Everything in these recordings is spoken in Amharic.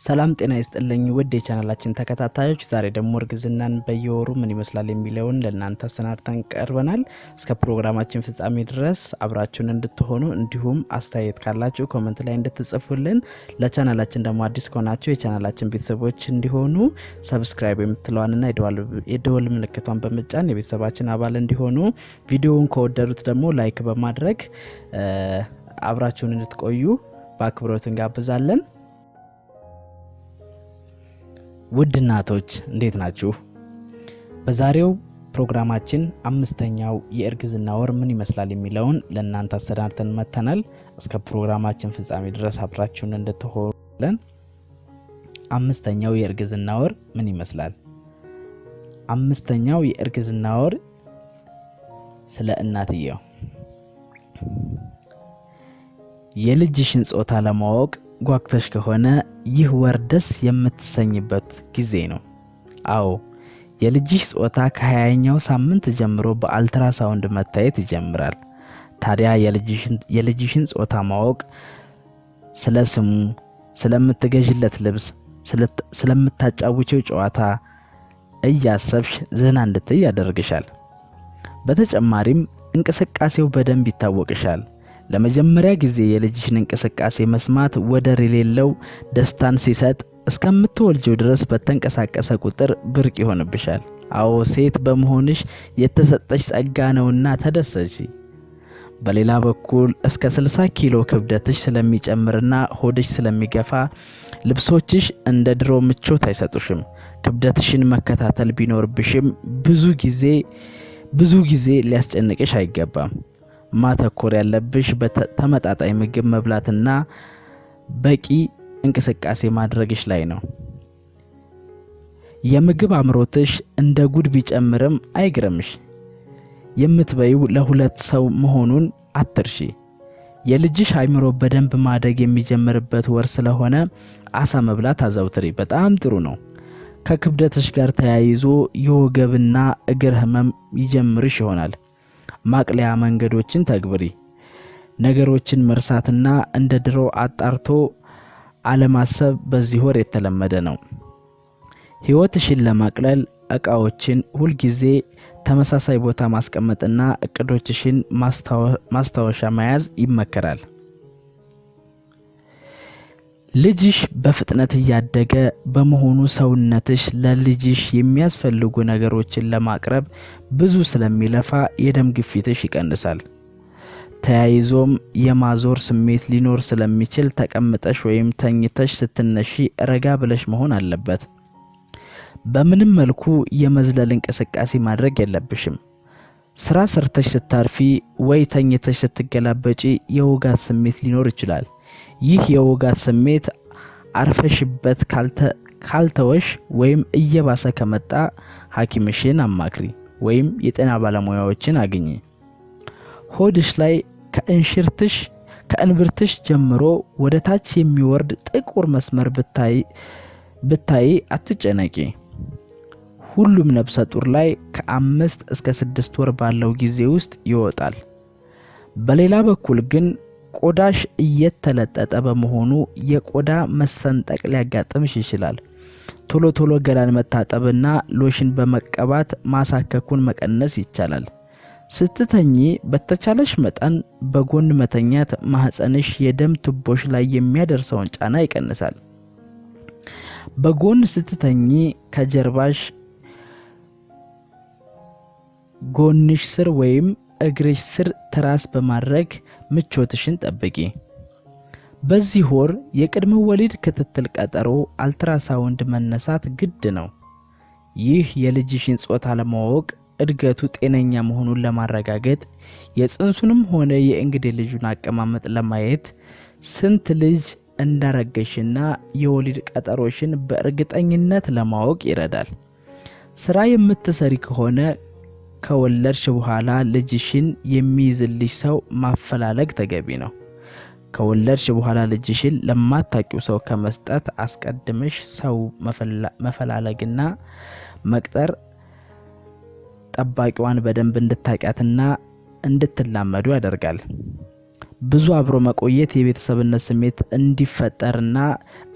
ሰላም ጤና ይስጥልኝ ውድ የቻናላችን ተከታታዮች ዛሬ ደግሞ እርግዝናን በየወሩ ምን ይመስላል የሚለውን ለናንተ አሰናድተን ቀርበናል። እስከ ፕሮግራማችን ፍጻሜ ድረስ አብራችሁን እንድትሆኑ እንዲሁም አስተያየት ካላችሁ ኮሜንት ላይ እንድትጽፉልን ለቻናላችን ደግሞ አዲስ ከሆናችሁ የቻናላችን ቤተሰቦች እንዲሆኑ ሰብስክራይብ የምትለዋንና የደወል ምልክቷን በመጫን የቤተሰባችን አባል እንዲሆኑ ቪዲዮውን ከወደዱት ደግሞ ላይክ በማድረግ አብራችሁን እንድትቆዩ በአክብሮት እንጋብዛለን። ውድ እናቶች እንዴት ናችሁ? በዛሬው ፕሮግራማችን አምስተኛው የእርግዝና ወር ምን ይመስላል የሚለውን ለናንተ አሰናድተን መተናል። እስከ ፕሮግራማችን ፍጻሜ ድረስ አብራችሁን እንድትሆኑልን። አምስተኛው የእርግዝና ወር ምን ይመስላል? አምስተኛው የእርግዝና ወር ስለ እናትየው የልጅሽን ጾታ ለማወቅ ጓግተሽ ከሆነ ይህ ወር ደስ የምትሰኝበት ጊዜ ነው። አዎ የልጅሽ ጾታ ከ20ኛው ሳምንት ጀምሮ በአልትራሳውንድ መታየት ይጀምራል። ታዲያ የልጅሽን ጾታ ማወቅ ስለ ስሙ፣ ስለምትገዥለት ልብስ፣ ስለምታጫውቸው ጨዋታ እያሰብሽ ዘና እንድትይ ያደርግሻል። በተጨማሪም እንቅስቃሴው በደንብ ይታወቅሻል። ለመጀመሪያ ጊዜ የልጅሽን እንቅስቃሴ መስማት ወደር የሌለው ደስታን ሲሰጥ እስከምትወልጂው ድረስ በተንቀሳቀሰ ቁጥር ብርቅ ይሆንብሻል። አዎ ሴት በመሆንሽ የተሰጠሽ ጸጋ ነውና ተደሰቺ። በሌላ በኩል እስከ 60 ኪሎ ክብደትሽ ስለሚጨምርና ሆድሽ ስለሚገፋ ልብሶችሽ እንደ ድሮ ምቾት አይሰጡሽም። ክብደትሽን መከታተል ቢኖርብሽም ብዙ ጊዜ ሊያስጨንቅሽ አይገባም። ማተኮር ያለብሽ በተመጣጣኝ ምግብ መብላትና በቂ እንቅስቃሴ ማድረግሽ ላይ ነው። የምግብ አምሮትሽ እንደ ጉድ ቢጨምርም አይግረምሽ። የምትበይው ለሁለት ሰው መሆኑን አትርሺ። የልጅሽ አእምሮ በደንብ ማደግ የሚጀምርበት ወር ስለሆነ አሳ መብላት አዘውትሪ። በጣም ጥሩ ነው። ከክብደትሽ ጋር ተያይዞ የወገብና እግር ህመም ይጀምርሽ ይሆናል። ማቅለያ መንገዶችን ተግብሪ። ነገሮችን መርሳትና እንደ ድሮ አጣርቶ አለማሰብ በዚህ ወር የተለመደ ነው። ህይወትሽን ለማቅለል እቃዎችን ሁልጊዜ ተመሳሳይ ቦታ ማስቀመጥና እቅዶችሽን ማስታወሻ መያዝ ይመከራል። ልጅሽ በፍጥነት እያደገ በመሆኑ ሰውነትሽ ለልጅሽ የሚያስፈልጉ ነገሮችን ለማቅረብ ብዙ ስለሚለፋ የደም ግፊትሽ ይቀንሳል። ተያይዞም የማዞር ስሜት ሊኖር ስለሚችል ተቀምጠሽ ወይም ተኝተሽ ስትነሺ ረጋ ብለሽ መሆን አለበት። በምንም መልኩ የመዝለል እንቅስቃሴ ማድረግ የለብሽም። ስራ ሰርተሽ ስታርፊ ወይ ተኝተሽ ስትገላበጪ የውጋት ስሜት ሊኖር ይችላል። ይህ የውጋት ስሜት አርፈሽበት ካልተወሽ ወይም እየባሰ ከመጣ ሐኪምሽን አማክሪ ወይም የጤና ባለሙያዎችን አግኚ። ሆድሽ ላይ ከእንብርትሽ ጀምሮ ወደ ታች የሚወርድ ጥቁር መስመር ብታይ አትጨነቂ። ሁሉም ነፍሰ ጡር ላይ ከ5 እስከ 6 ወር ባለው ጊዜ ውስጥ ይወጣል። በሌላ በኩል ግን ቆዳሽ እየተለጠጠ በመሆኑ የቆዳ መሰንጠቅ ሊያጋጥምሽ ይችላል። ቶሎ ገላን መታጠብና ሎሽን በመቀባት ማሳከኩን መቀነስ ይቻላል። ስትተኚ በተቻለሽ መጠን በጎን መተኛት ማህፀንሽ የደም ቱቦሽ ላይ የሚያደርሰውን ጫና ይቀንሳል። በጎን ስትተኚ ከጀርባሽ ጎንሽ ስር ወይም እግርሽ ስር ትራስ በማድረግ ምቾትሽን ጠብቂ። በዚህ ወር የቅድመ ወሊድ ክትትል ቀጠሮ አልትራሳውንድ መነሳት ግድ ነው። ይህ የልጅሽን ጾታ ለማወቅ እድገቱ ጤነኛ መሆኑን ለማረጋገጥ የጽንሱንም ሆነ የእንግዴ ልጁን አቀማመጥ ለማየት ስንት ልጅ እንዳረገሽና የወሊድ ቀጠሮሽን በእርግጠኝነት ለማወቅ ይረዳል። ስራ የምትሰሪ ከሆነ ከወለድሽ በኋላ ልጅሽን የሚይዝልሽ ሰው ማፈላለግ ተገቢ ነው። ከወለድሽ በኋላ ልጅሽን ለማታውቂው ሰው ከመስጠት አስቀድመሽ ሰው መፈላለግና መቅጠር ጠባቂዋን በደንብ እንድታውቂያትና እንድትላመዱ ያደርጋል። ብዙ አብሮ መቆየት የቤተሰብነት ስሜት እንዲፈጠርና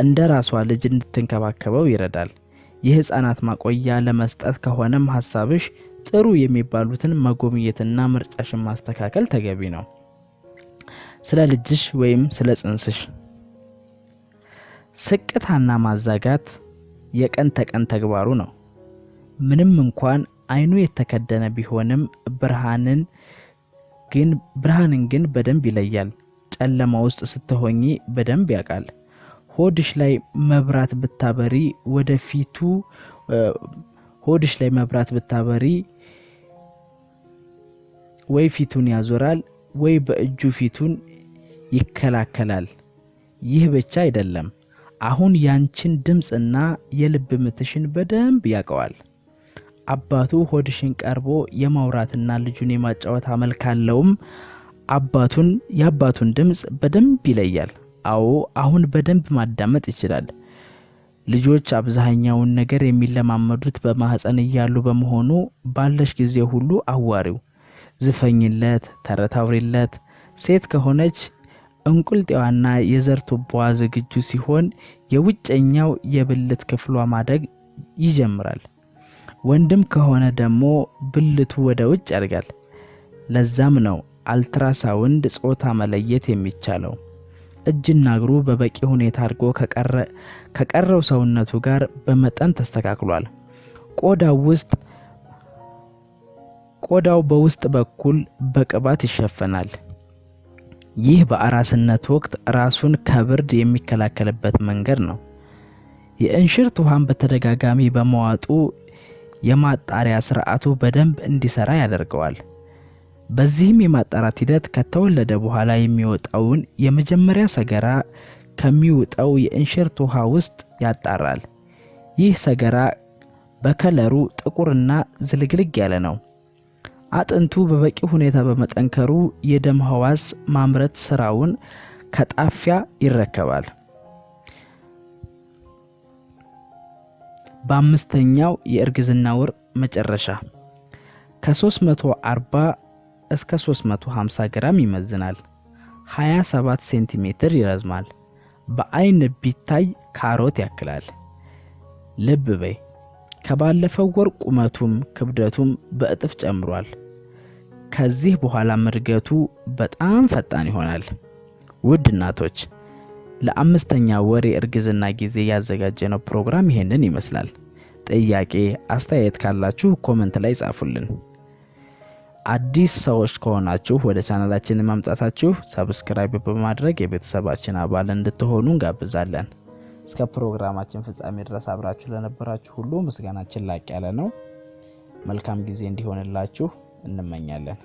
እንደራሷ ልጅ እንድትንከባከበው ይረዳል። የህፃናት ማቆያ ለመስጠት ከሆነም ሐሳብሽ ጥሩ የሚባሉትን መጎብኘትና ምርጫሽን ማስተካከል ተገቢ ነው። ስለ ልጅሽ ወይም ስለ ጽንስሽ ስቅታና ማዛጋት የቀን ተቀን ተግባሩ ነው። ምንም እንኳን አይኑ የተከደነ ቢሆንም ብርሃንን ግን በደንብ ይለያል። ጨለማ ውስጥ ስትሆኚ በደንብ ያውቃል። ሆድሽ ላይ መብራት ብታበሪ ወይ ፊቱን ያዞራል ወይ በእጁ ፊቱን ይከላከላል። ይህ ብቻ አይደለም፣ አሁን ያንቺን ድምጽና የልብ ምትሽን በደንብ ያውቀዋል። አባቱ ሆድሽን ቀርቦ የማውራትና ልጁን የማጫወት አመል ካለውም የአባቱን ድምጽ በደንብ ይለያል። አዎ አሁን በደንብ ማዳመጥ ይችላል። ልጆች አብዛኛውን ነገር የሚለማመዱት በማህፀን እያሉ በመሆኑ ባለሽ ጊዜ ሁሉ አዋሪው፣ ዝፈኝለት፣ ተረት አውሪለት። ሴት ከሆነች እንቁልጤዋና የዘር ቱቦዋ ዝግጁ ሲሆን የውጨኛው የብልት ክፍሏ ማደግ ይጀምራል። ወንድም ከሆነ ደግሞ ብልቱ ወደ ውጭ ያድጋል። ለዛም ነው አልትራሳውንድ ጾታ መለየት የሚቻለው። እጅና እግሩ በበቂ ሁኔታ አድጎ ከቀረው ሰውነቱ ጋር በመጠን ተስተካክሏል። ቆዳው በውስጥ በኩል በቅባት ይሸፈናል። ይህ በአራስነት ወቅት ራሱን ከብርድ የሚከላከልበት መንገድ ነው። የእንሽርት ውሃን በተደጋጋሚ በመዋጡ የማጣሪያ ስርዓቱ በደንብ እንዲሰራ ያደርገዋል። በዚህም የማጣራት ሂደት ከተወለደ በኋላ የሚወጣውን የመጀመሪያ ሰገራ ከሚወጣው የእንሽርት ውሃ ውስጥ ያጣራል። ይህ ሰገራ በከለሩ ጥቁርና ዝልግልግ ያለ ነው። አጥንቱ በበቂ ሁኔታ በመጠንከሩ የደም ህዋስ ማምረት ስራውን ከጣፊያ ይረከባል። በአምስተኛው የእርግዝና ወር መጨረሻ ከ340 እስከ 350 ግራም ይመዝናል። 27 ሴንቲሜትር ይረዝማል። በአይን ቢታይ ካሮት ያክላል። ልብ በይ፣ ከባለፈው ወር ቁመቱም ክብደቱም በእጥፍ ጨምሯል። ከዚህ በኋላ እድገቱ በጣም ፈጣን ይሆናል። ውድ እናቶች፣ ለአምስተኛ ወር የእርግዝና ጊዜ ያዘጋጀነው ፕሮግራም ይሄንን ይመስላል። ጥያቄ አስተያየት ካላችሁ ኮሜንት ላይ ጻፉልን። አዲስ ሰዎች ከሆናችሁ ወደ ቻናላችን ማምጣታችሁ ሰብስክራይብ በማድረግ የቤተሰባችን አባል እንድትሆኑ እንጋብዛለን። እስከ ፕሮግራማችን ፍጻሜ ድረስ አብራችሁ ለነበራችሁ ሁሉ ምስጋናችን ላቅ ያለ ነው። መልካም ጊዜ እንዲሆንላችሁ እንመኛለን።